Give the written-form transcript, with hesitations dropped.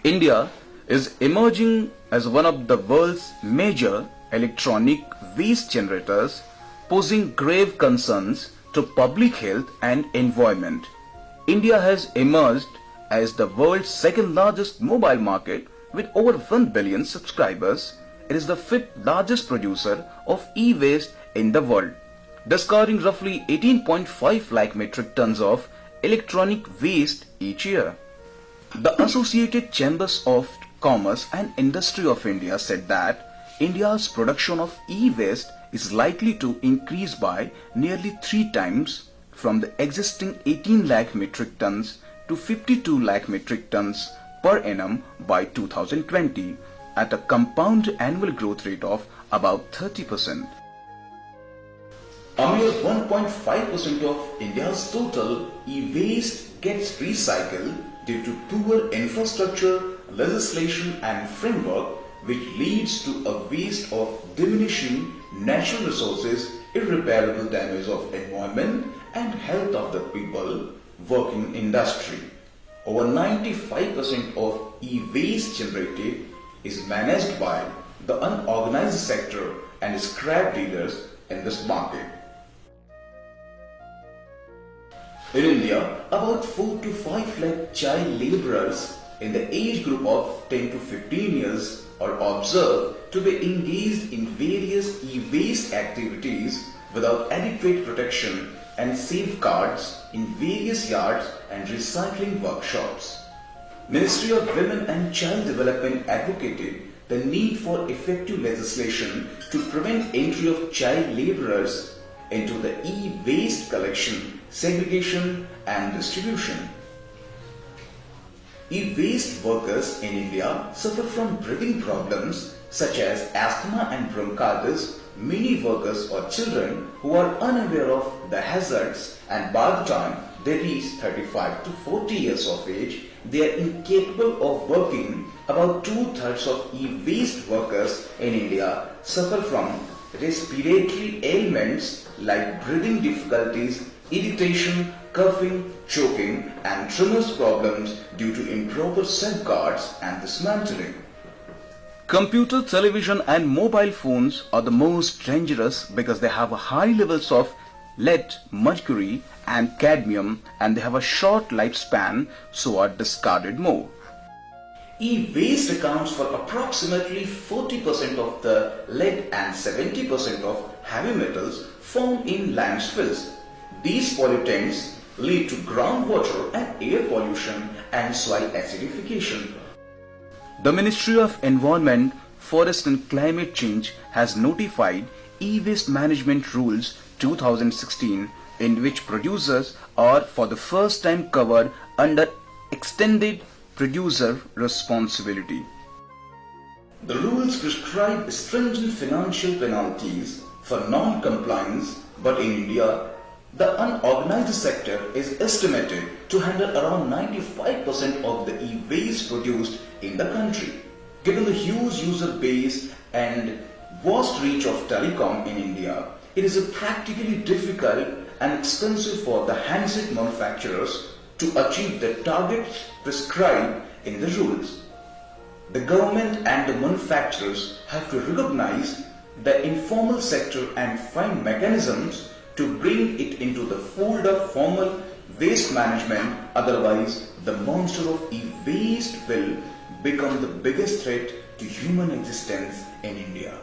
India is emerging as one of the world's major electronic waste generators, posing grave concerns to public health and environment. India has emerged as the world's second largest mobile market with over 1 billion subscribers. It is the fifth largest producer of e-waste in the world, discarding roughly 18.5 lakh metric tons of electronic waste each year. The Associated Chambers of Commerce and Industry of India said that India's production of e-waste is likely to increase by nearly 3 times from the existing 18 lakh metric tons to 52 lakh metric tons per annum by 2020 at a compound annual growth rate of about 30%. A mere 1.5% of India's total e-waste gets recycled due to poor infrastructure, legislation and framework, which leads to a waste of diminishing natural resources, irreparable damage of environment and health of the people working in industry. Over 95% of e-waste generated is managed by the unorganized sector and scrap dealers in this market. In India, about 4 to 5 lakh child laborers in the age group of 10 to 15 years are observed to be engaged in various e-waste activities without adequate protection and safeguards in various yards and recycling workshops. Ministry of Women and Child Development advocated the need for effective legislation to prevent entry of child laborers into the e-waste collection, segregation and distribution. E-waste workers in India suffer from breathing problems such as asthma and bronchitis. Many workers or children who are unaware of the hazards, and by the time they reach 35 to 40 years of age, they are incapable of working. About 2/3 of e-waste workers in India suffer from respiratory ailments like breathing difficulties, irritation, coughing, choking and tremors problems due to improper safeguards and dismantling. Computer, television and mobile phones are the most dangerous because they have high levels of lead, mercury and cadmium, and they have a short lifespan, so are discarded more. E-waste accounts for approximately 40% of the lead and 70% of heavy metals found in landfills. These pollutants lead to groundwater and air pollution and soil acidification. The Ministry of Environment, Forest and Climate Change has notified E-Waste Management Rules 2016, in which producers are for the first time covered under extended producer responsibility. The rules prescribe stringent financial penalties for non-compliance, but in India, the unorganized sector is estimated to handle around 95% of the e-waste produced in the country. Given the huge user base and vast reach of telecom in India, it is practically difficult and expensive for the handset manufacturers to achieve the targets prescribed in the rules. The government and the manufacturers have to recognize the informal sector and find mechanisms to bring it into the fold of formal waste management. Otherwise, the monster of e-waste will become the biggest threat to human existence in India.